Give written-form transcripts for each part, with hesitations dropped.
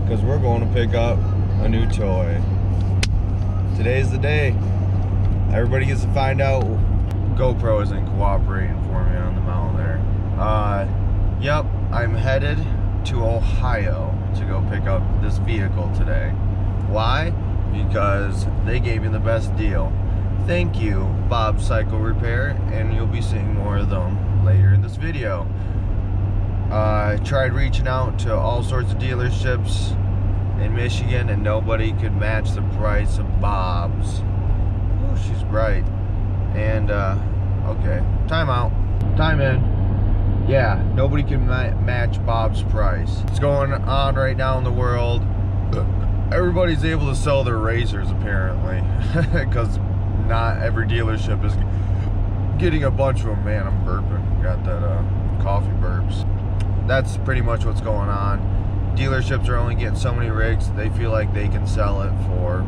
because we're going to pick up a new toy. Today's the day. Everybody gets to find out. GoPro isn't cooperating for me on the mount there. Yep, I'm headed to Ohio to go pick up this vehicle today. Why? Because they gave me the best deal. Thank you, Bob's Cycle Repair, and you'll be seeing more of them later in this video. I tried reaching out to all sorts of dealerships in Michigan and nobody could match the price of Bob's. Oh, she's bright. And okay, time out, time in. Yeah, nobody can match Bob's price. What's going on right now in the world? Everybody's able to sell their razors apparently, because not every dealership is getting a bunch of them. Man, I'm burping. Got that coffee burps. That's pretty much what's going on. Dealerships are only getting so many rigs. They feel like they can sell it for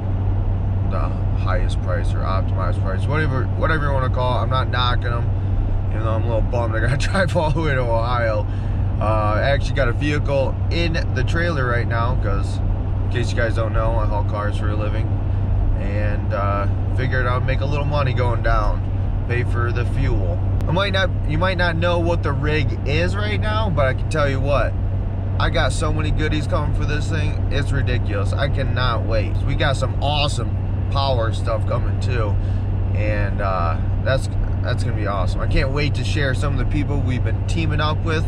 the highest price or optimized price, whatever you want to call it. I'm not knocking them, even though I'm a little bummed I gotta drive all the way to Ohio. I actually got a vehicle in the trailer right now because, in case you guys don't know, I haul cars for a living, and figured I would make a little money going down, pay for the fuel. You might not know what the rig is right now, but I can tell you what, I got so many goodies coming for this thing, it's ridiculous. I cannot wait. We got some awesome power stuff coming too, and that's gonna be awesome. I can't wait to share some of the people we've been teaming up with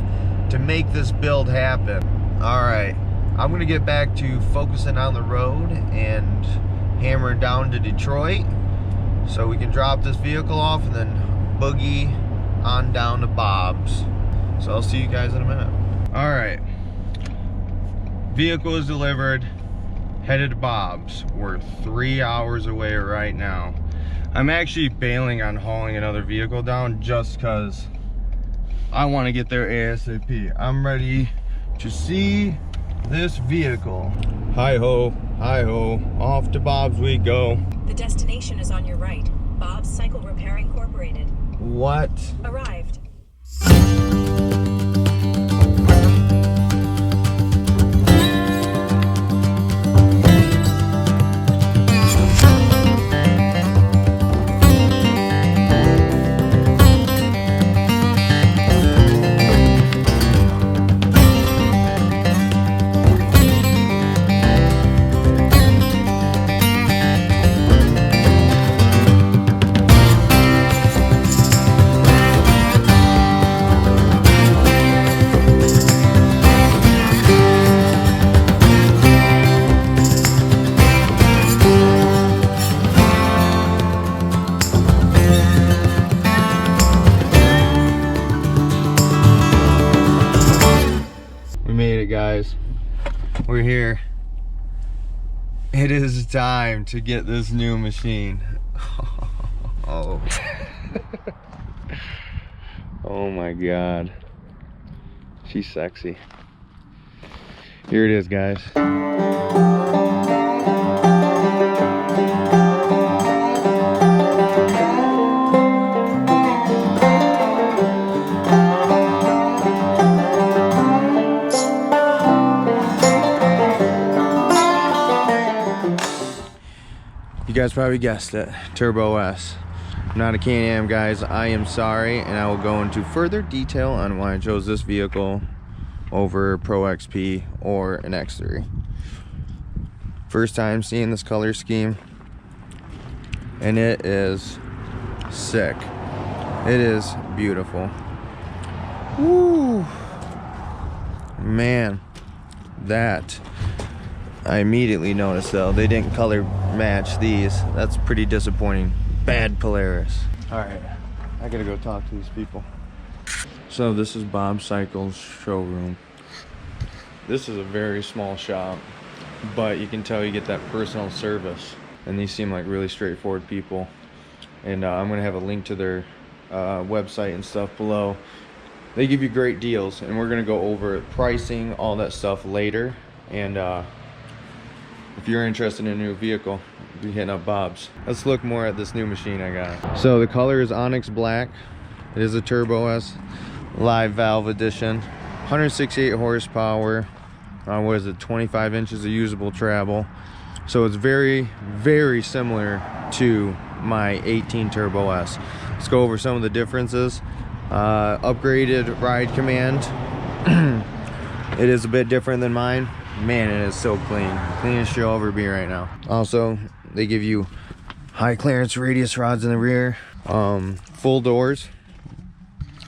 to make this build happen. All right, I'm gonna get back to focusing on the road and hammering down to Detroit so we can drop this vehicle off and then boogie on down to Bob's. So I'll see you guys in a minute. All right, vehicle is delivered, headed to Bob's. We're 3 hours away right now. I'm actually bailing on hauling another vehicle down just because I want to get there ASAP. I'm ready to see this vehicle. Hi-ho, hi-ho, off to Bob's we go. The destination is on your right. Bob's Cycle Repair Incorporated. What? Arrived. Guys, we're here. It is time to get this new machine. Oh. Oh my god, she's sexy. Here it is, guys. You guys probably guessed it, Turbo S. I'm not a Can-Am, guys. I am sorry, and I will go into further detail on why I chose this vehicle over Pro XP or an X3. First time seeing this color scheme, and it is sick. It is beautiful. Woo! Man, that I immediately noticed though, they didn't color match these. That's pretty disappointing. Bad Polaris. Alright, I gotta go talk to these people. So this is Bob's Cycle's showroom. This is a very small shop, but you can tell you get that personal service. And these seem like really straightforward people. And I'm gonna have a link to their website and stuff below. They give you great deals, and we're gonna go over pricing, all that stuff later. And if you're interested in a new vehicle, be hitting up Bob's. Let's look more at this new machine I got. So the color is Onyx Black. It is a Turbo S Live Valve Edition. 168 horsepower, what is it, 25 inches of usable travel. So it's very, very similar to my 18 Turbo S. Let's go over some of the differences. Upgraded ride command. It is a bit different than mine. Man, it is so clean. Cleanest she'll ever be right now. Also, they give you high clearance radius rods in the rear. Full doors.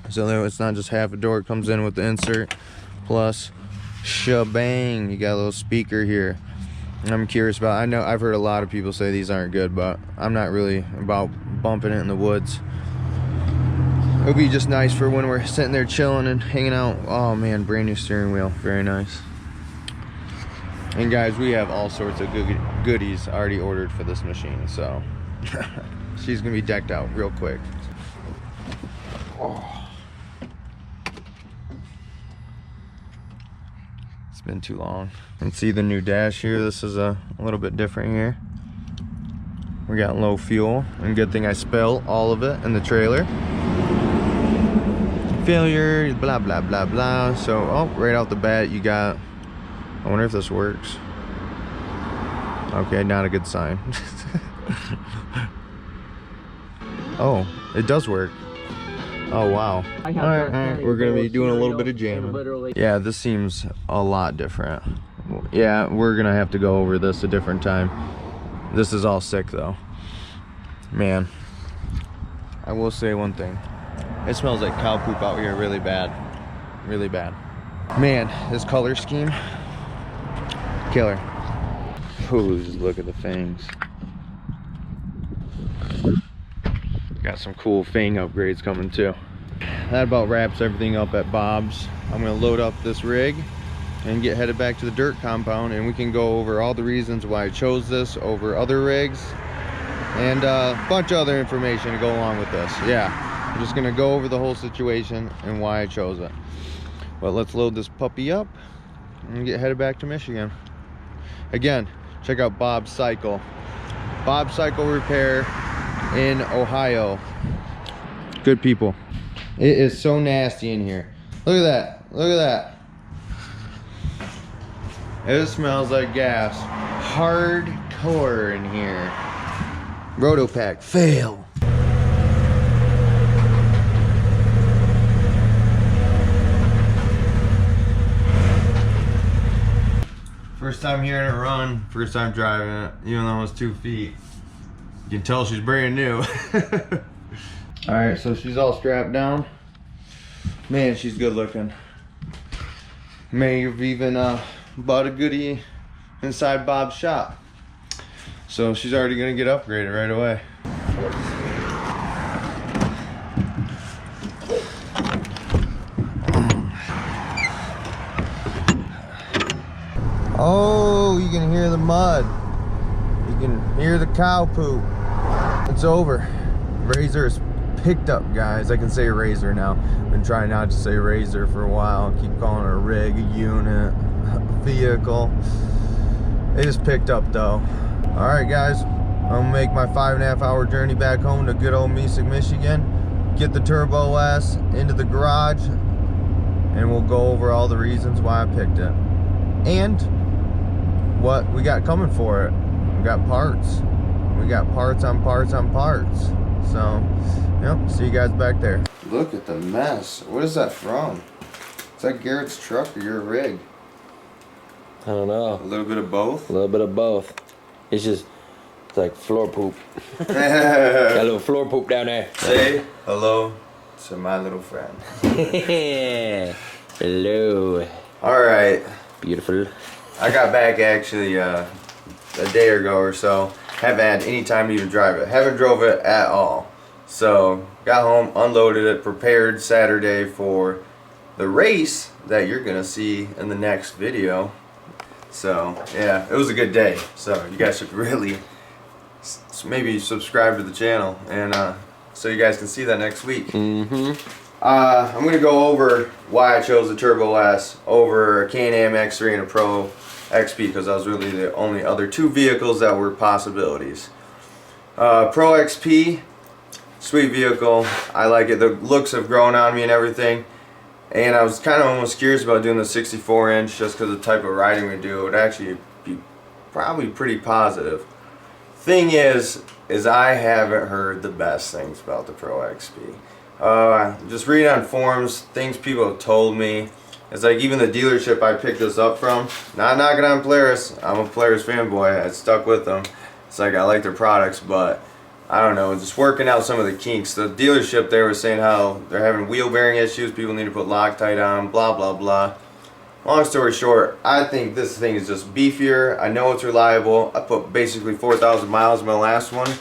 So it's not just half a door, it comes in with the insert. Plus, shebang, you got a little speaker here. I'm curious about, I know I've heard a lot of people say these aren't good, but I'm not really about bumping it in the woods. It would be just nice for when we're sitting there chilling and hanging out. Oh man, brand new steering wheel, very nice. And guys, we have all sorts of goodies already ordered for this machine, so she's gonna be decked out real quick. Oh. It's been too long. You can see the new dash here. This is a little bit different here. We got low fuel, and good thing I spelled all of it in the trailer. Failure, blah blah blah blah. So, oh, right off the bat you got, I wonder if this works. Okay, not a good sign. Oh, it does work. Oh wow. All right, we're gonna be doing a little bit of jamming. Yeah, this seems a lot different. Yeah, we're gonna have to go over this a different time. This is all sick though. Man, I will say one thing. It smells like cow poop out here really bad. Really bad. Man, this color scheme, killer. Ooh, just look at the fangs. Got some cool fang upgrades coming too. That about wraps everything up at Bob's. I'm gonna load up this rig and get headed back to the dirt compound, and we can go over all the reasons why I chose this over other rigs and a bunch of other information to go along with this. Yeah. I'm just gonna go over the whole situation and why I chose it. But let's load this puppy up and get headed back to Michigan. Again, check out Bob's Cycle. Bob's Cycle Repair in Ohio. Good people. It is so nasty in here. Look at that. Look at that. It smells like gas. Hardcore in here. Rotopack fail. First time hearing it run, first time driving it, even though it was 2 feet. You can tell she's brand new. Alright, so she's all strapped down. Man, she's good looking. May have even bought a goodie inside Bob's shop. So she's already gonna get upgraded right away. Oh, you can hear the mud. You can hear the cow poop. It's over. Razor is picked up, guys. I can say razor now. Been trying not to say razor for a while. Keep calling it a rig, a unit, a vehicle. It is picked up though. All right, guys. I'm gonna make my 5.5 hour journey back home to good old Mesick, Michigan. Get the Turbo S into the garage, and we'll go over all the reasons why I picked it and what we got coming for it. We got parts. We got parts on parts on parts. So, yep, see you guys back there. Look at the mess. What is that from? Is that Garrett's truck or your rig? I don't know. A little bit of both? A little bit of both. It's like floor poop. Got a little floor poop down there. Say hello to my little friend. Hello. Alright. Beautiful. I got back actually a day ago or so. Haven't had any time to even drive it. Haven't drove it at all. So got home, unloaded it, prepared Saturday for the race that you're gonna see in the next video. So yeah, it was a good day. So you guys should really maybe subscribe to the channel, and so you guys can see that next week. I'm gonna go over why I chose the Turbo S over a Can-Am X3 and a Pro XP, because that was really the only other two vehicles that were possibilities. Pro XP, sweet vehicle. I like it. The looks have grown on me and everything. And I was kind of almost curious about doing the 64-inch just because of the type of riding we do. It would actually be probably pretty positive. Thing is I haven't heard the best things about the Pro XP. Just reading on forums, things people have told me. It's like even the dealership I picked this up from, not knocking on Polaris, I'm a Polaris fanboy, I stuck with them. It's like I like their products, but I don't know, just working out some of the kinks. The dealership, they were saying how they're having wheel bearing issues, people need to put Loctite on, blah blah blah. Long story short, I think this thing is just beefier. I know it's reliable. I put basically 4,000 miles in my last one,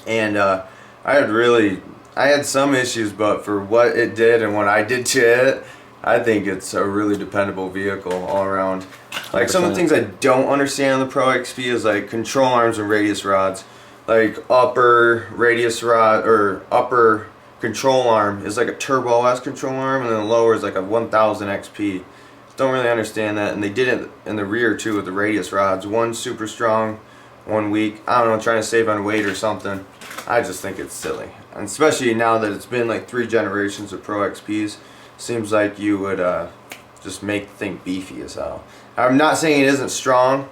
and I had some issues, but for what it did and what I did to it, I think it's a really dependable vehicle all around. Like some of the things I don't understand on the Pro XP is like control arms and radius rods. Like upper radius rod or upper control arm is like a Turbo S control arm, and then the lower is like a 1000 XP. Don't really understand that, and they did it in the rear too with the radius rods. One super strong, one weak. I don't know, trying to save on weight or something. I just think it's silly, and especially now that it's been like 3 generations of Pro XPs. Seems like you would just make the thing beefy as hell. I'm not saying it isn't strong.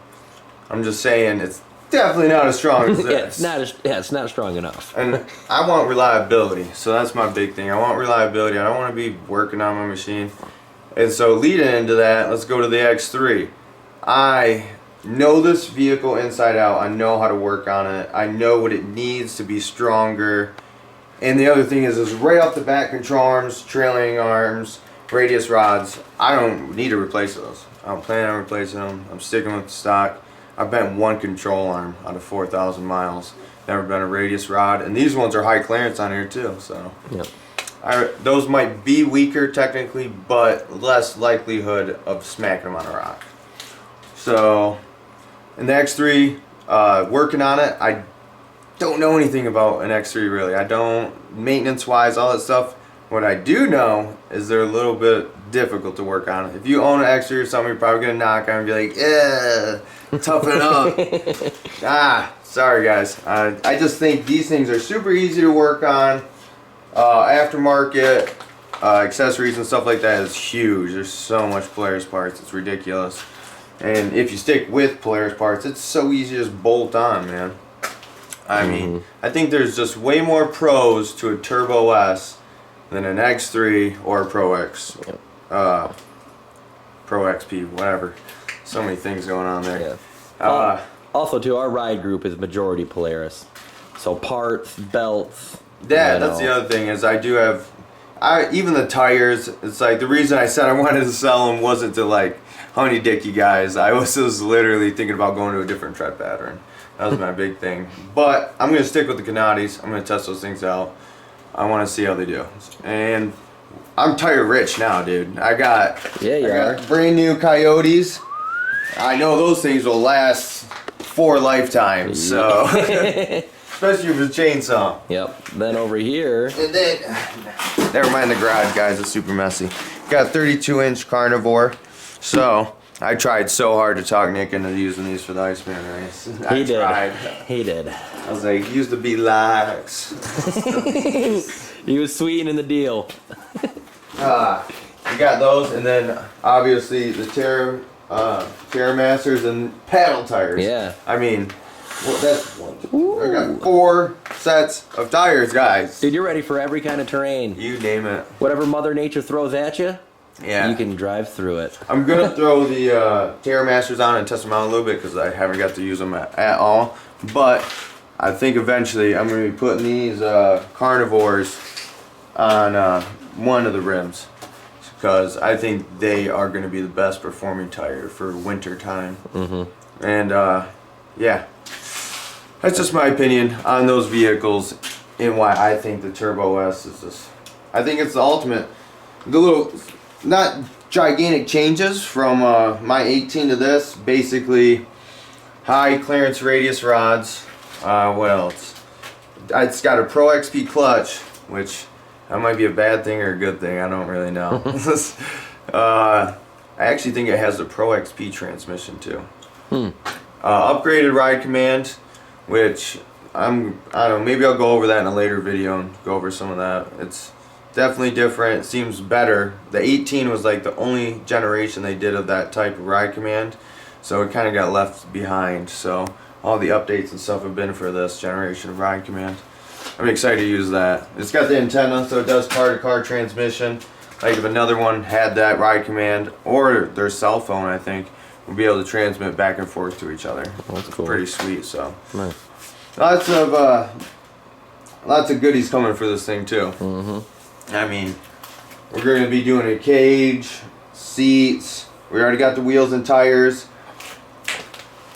I'm just saying it's definitely not as strong as this. It's not strong enough. And I want reliability, so that's my big thing. I want reliability. I don't want to be working on my machine. And so leading into that, let's go to the X3. I know this vehicle inside out. I know how to work on it. I know what it needs to be stronger. And the other thing is right off the bat, control arms, trailing arms, radius rods, I don't need to replace those. I don't plan on replacing them. I'm sticking with the stock. I've bent one control arm out of 4,000 miles. Never been a radius rod. And these ones are high clearance on here too. So yep. Those might be weaker technically, but less likelihood of smacking them on a rock. So in the X3, working on it, I don't know anything about an X3 really. I don't, maintenance wise, all that stuff. What I do know is they're a little bit difficult to work on. If you own an X3 or something, you're probably gonna knock on and be like, yeah, toughen up. Sorry guys. I just think these things are super easy to work on. Aftermarket accessories and stuff like that is huge. There's so much Polaris parts, it's ridiculous. And if you stick with Polaris parts, it's so easy to just bolt on, man. I mean, I think there's just way more pros to a Turbo S than an X3 or a Pro X, Pro XP, whatever. So many things going on there. Yeah. Also, too, our ride group is majority Polaris. So parts, belts. Yeah, that's the other thing is I do have, even the tires. It's like the reason I said I wanted to sell them wasn't to like honey dicky guys. I was just literally thinking about going to a different tread pattern. That was my big thing. But I'm going to stick with the Canatis. I'm going to test those things out. I want to see how they do. And I'm tire rich now, dude. I got brand new Coyotes. I know those things will last 4 lifetimes. So, especially with a chainsaw. Yep. Then over here. And then, never mind the garage, guys. It's super messy. Got 32-inch carnivore. So, I tried so hard to talk Nick into using these for the Iceman race. He did. I was like, use the B-Lax. He was sweetening the deal. We got those, and then obviously the Terramasters and paddle tires. Yeah. I mean, that's one. I got 4 sets of tires, guys. Dude, you're ready for every kind of terrain. You name it. Whatever Mother Nature throws at you. Yeah. You can drive through it. I'm going to throw the Terramasters on and test them out a little bit because I haven't got to use them at all. But I think eventually I'm going to be putting these carnivores on one of the rims because I think they are going to be the best performing tire for winter time. And yeah, that's just my opinion on those vehicles and why I think the Turbo S is just, I think it's the ultimate. The little, not gigantic changes from my 18 to this. Basically, high clearance radius rods. What else? It's got a Pro XP clutch, which that might be a bad thing or a good thing. I don't really know. I actually think it has a Pro XP transmission too. Upgraded ride command, which I don't know. Maybe I'll go over that in a later video and go over some of that. It's definitely different. Seems better. The 18 was like the only generation they did of that type of ride command, so it kind of got left behind. So all the updates and stuff have been for this generation of ride command. I'm excited to use that. It's got the antenna, so it does car-to-car transmission. Like if another one had that ride command, or their cell phone, I think, we'll be able to transmit back and forth to each other. That's cool. Pretty sweet. So Nice. lots of goodies coming for this thing too. I mean, we're going to be doing a cage, seats. We already got the wheels and tires.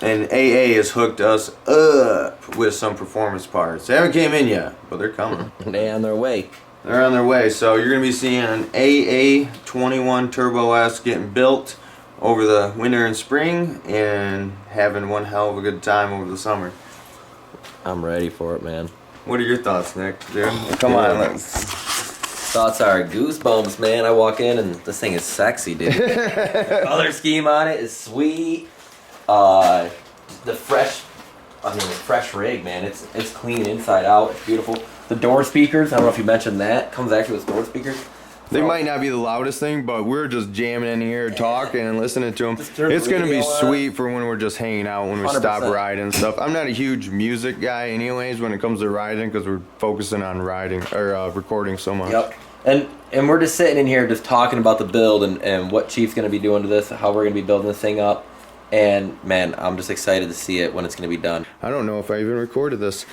And AA has hooked us up with some performance parts. They haven't came in yet, but they're coming. They're on their way. They're on their way. So you're going to be seeing an AA21 Turbo S getting built over the winter and spring and having one hell of a good time over the summer. I'm ready for it, man. What are your thoughts, Nick? Dude, come on. Let's... Thoughts are goosebumps, man. I walk in and this thing is sexy, dude. The color scheme on it is sweet. The fresh rig, man. It's clean inside out. It's beautiful. The door speakers, I don't know if you mentioned that, comes actually with door speakers. They might not be the loudest thing, but we're just jamming in here, talking and listening to them. It's going to be sweet for when we're just hanging out, when we 100%. stop riding and stuff. I'm not a huge music guy anyways when it comes to riding, because we're focusing on riding or recording so much. Yep. And we're just sitting in here just talking about the build and what Chief's going to be doing to this, how we're going to be building this thing up. And man, I'm just excited to see it when it's going to be done. I don't know if I even recorded this.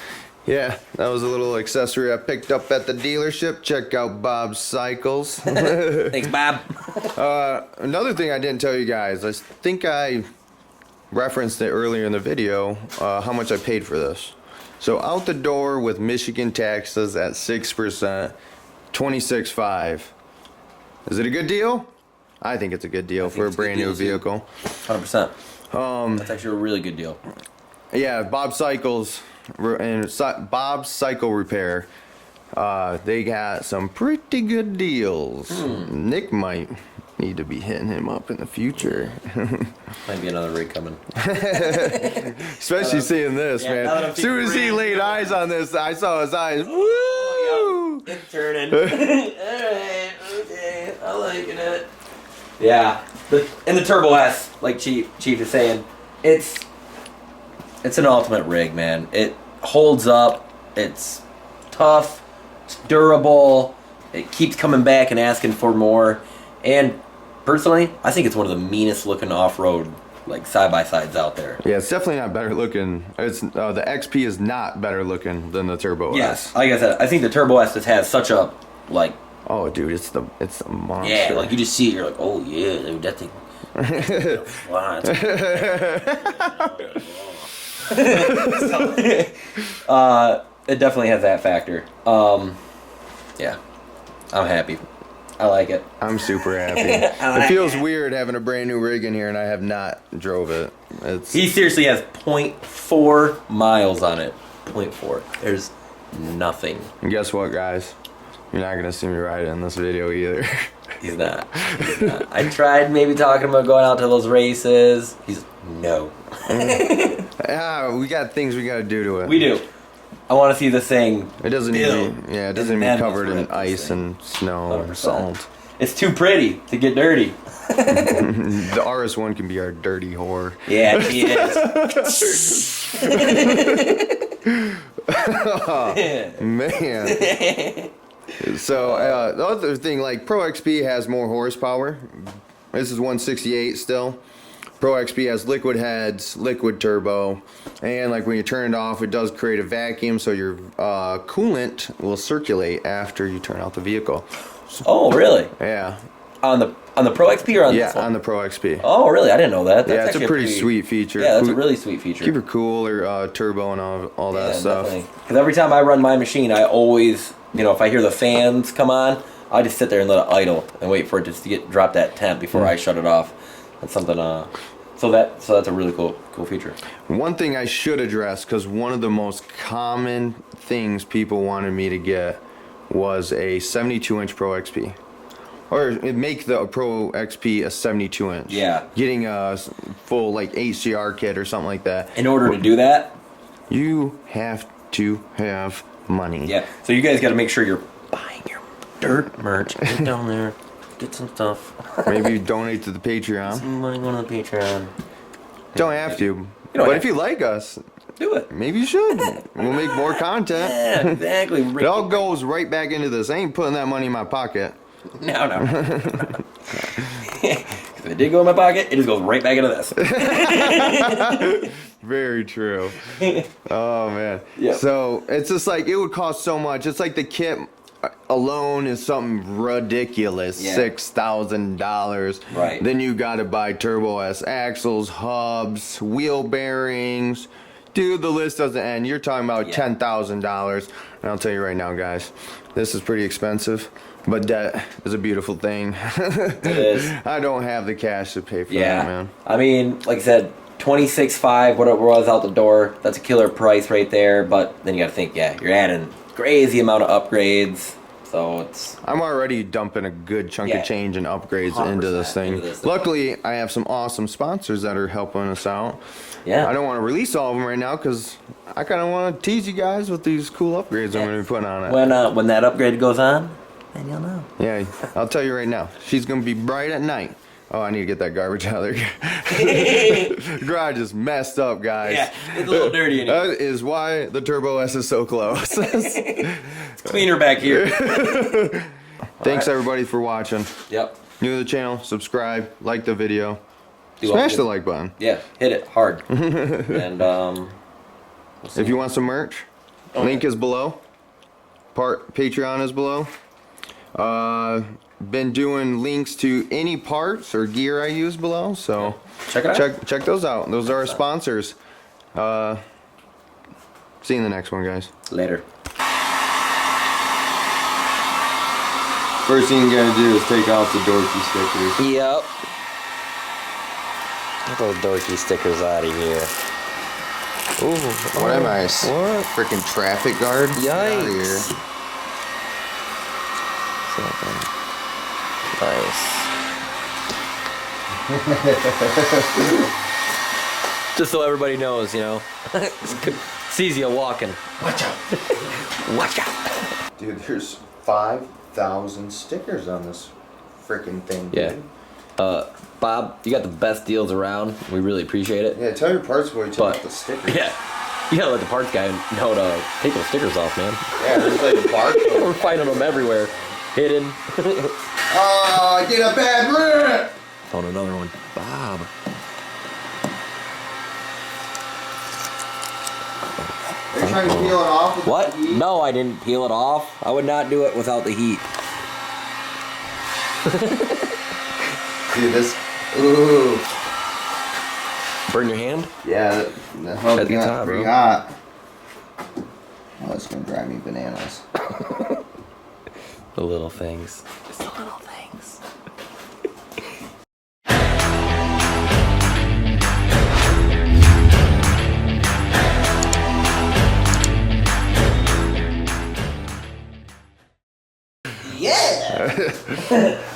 Yeah, that was a little accessory I picked up at the dealership. Check out Bob's Cycles. Thanks, Bob. Another thing I didn't tell you guys, I think I referenced it earlier in the video, how much I paid for this. So out the door with Michigan taxes at 6%, $26,500. Is it a good deal? I think it's a good deal for a brand new vehicle. 100%. That's actually a really good deal. Yeah, Bob Cycles and Bob's Cycle Repair. They got some pretty good deals. Nick might need to be hitting him up in the future. Might be another rig coming. Especially seeing this, man. As soon as he laid eyes on this, I saw his eyes. Woo! It's turning. Alright, okay. I'm liking it. Yeah. And the Turbo S, like Chief is saying, it's an ultimate rig, man. It holds up. It's tough. It's durable. It keeps coming back and asking for more. And personally, I think it's one of the meanest looking off-road like side-by-sides out there. Yeah, it's definitely not better looking. It's the XP is not better looking than the Turbo S. Yes, like I said, I think the Turbo S just has such a like. Oh, dude, it's the monster. Yeah, like you just see it, you're like, oh yeah, dude, that thing. It definitely has that factor. Yeah, I'm happy. I like it. I'm super happy. It feels weird having a brand new rig in here and I have not drove it. He seriously has 0.4 miles on it. 0.4. There's nothing. And guess what, guys? You're not gonna see me ride it in this video either. He's not. I tried maybe talking about going out to those races. He's no. Yeah, we got things we gotta do to it. We do. I want to see this thing. It doesn't even. Yeah, it doesn't even be covered in ice and snow and salt. It's too pretty to get dirty. The RS1 can be our dirty whore. Yeah, she is. Oh, man. So the other thing, like Pro XP has more horsepower. This is 168 still. Pro XP has liquid heads, liquid turbo, and like when you turn it off, it does create a vacuum, so your coolant will circulate after you turn out the vehicle. Oh, really? Yeah. On the Pro XP or on this one? On the Pro XP. Oh, really? I didn't know that. That's it's a pretty sweet feature. Yeah, that's a really sweet feature. Keep it cool, or turbo and all that stuff. Because every time I run my machine, I always, if I hear the fans come on, I just sit there and let it idle and wait for it just to drop that temp before I shut it off. That's something. So that's a really cool feature. One thing I should address, because one of the most common things people wanted me to get was a 72-inch Pro XP. Or make the Pro XP a 72-inch. Yeah. Getting a full like HCR kit or something like that. In order to do that, you have to have money. Yeah. So you guys got to make sure you're buying your dirt merch. Get down there, get some stuff. Maybe donate to the Patreon. Some money going to the Patreon. Don't have to. don't But have if you like us, Do it. maybe you should. We'll make more content. Yeah, exactly. It all goes right back into this. I ain't putting that money in my pocket. No. If it did go in my pocket, it just goes right back into this. Very true. Oh man. Yeah. So it's just like it would cost so much. It's like the kit alone is something ridiculous. Yeah. $6,000. Right. Then you got to buy Turbo S axles, hubs, wheel bearings. Dude, the list doesn't end. You're talking about $10,000. And I'll tell you right now, guys, this is pretty expensive. But that is a beautiful thing. It is. I don't have the cash to pay for that, man. I mean, like I said, $26,500, what it was out the door. That's a killer price right there. But then you got to think, you're adding crazy amount of upgrades. So it's... I'm already dumping a good chunk of change and upgrades into this thing. into this thing. Luckily, I have some awesome sponsors that are helping us out. Yeah. I don't want to release all of them right now because I kind of want to tease you guys with these cool upgrades I'm going to be putting on it. When that upgrade goes on, then you'll know. Yeah, I'll tell you right now. She's going to be bright at night. Oh, I need to get that garbage out of there. Garage is messed up, guys. Yeah, it's a little dirty in here. That is why the Turbo S is so close. It's cleaner back here. Thanks, everybody, for watching. Yep. New to the channel, subscribe, like the video. Do Smash all the good. like button. Yeah, hit it hard. And we'll see. If you want some merch, link is below. Patreon is below. Been doing links to any parts or gear I use below, so Check it out. check those out. Those are our sponsors. See you in the next one, guys. Later. First thing you gotta do is take off the dorky stickers. Yep. Get those dorky stickers out of here. Ooh. What am I? What? Freaking traffic guard? Get outta here. Yikes. Nice. Just so everybody knows, sees you walking. Watch out. Watch out. Dude, there's 5,000 stickers on this freaking thing, Yeah. dude. Bob, you got the best deals around. We really appreciate it. Yeah, tell your parts boy to take But- off the stickers. Yeah. You gotta let the parts guy know to take those stickers off, man. Yeah, there's like barcodes. We're finding them everywhere. Hidden. Oh, I get a bad rip! Found another one. Bob. Are you trying to peel it off with What? the heat? No, I didn't peel it off. I would not do it without the heat. Dude, this. Ooh. Burn your hand? Yeah, the hub At the got top, pretty bro. hot. Oh, it's gonna drive me bananas. The little things. It's the little things. Yeah!